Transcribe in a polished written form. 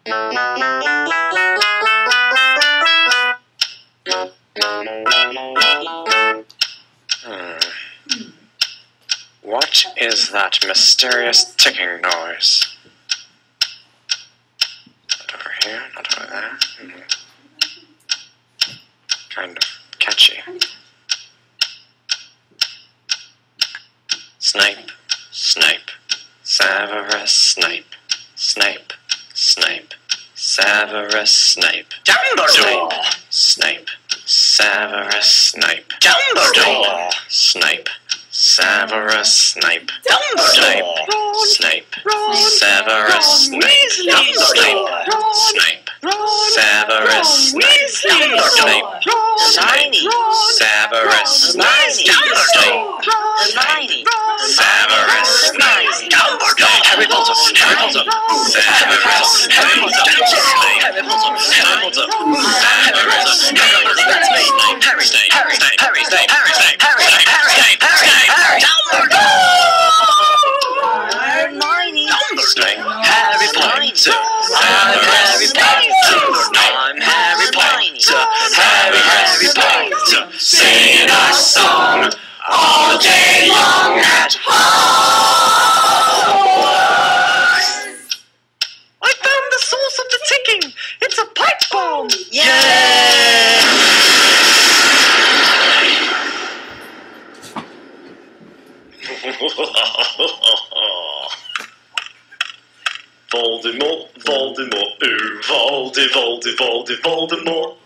What is that mysterious ticking noise? Not over here, not over there. Kind of catchy. Snape, Snape, Severus Snape, Snape, Snape, Severus Snape, Dumbledore! Snape, Severus Snape, Dumbledore! Snape, Severus Snape, Dumbledore! Snape, Severus Snape, Dumbledore! Snape, Severus Snape, Snape, Hermione! Severus Snape, Dumbledore! Hermione! Severus Snape, Dumbledore! Harry Potter, Harry Potter, Severus Snape, Harry Potter, Harry Potter, Severus Snape, Harry Snape, Harry Snape, Harry Snape, Harry Snape, Harry Snape, Harry Snape, Harry Snape, Hermione! Snape, Harry Potter, Harry Potter, I'm Harry Potter, Harry Potter, singing our song all day long at Hogwarts. I found the source of the ticking. It's a pipe bomb. Yay! Voldemort, Voldemort, ooh, Voldemort.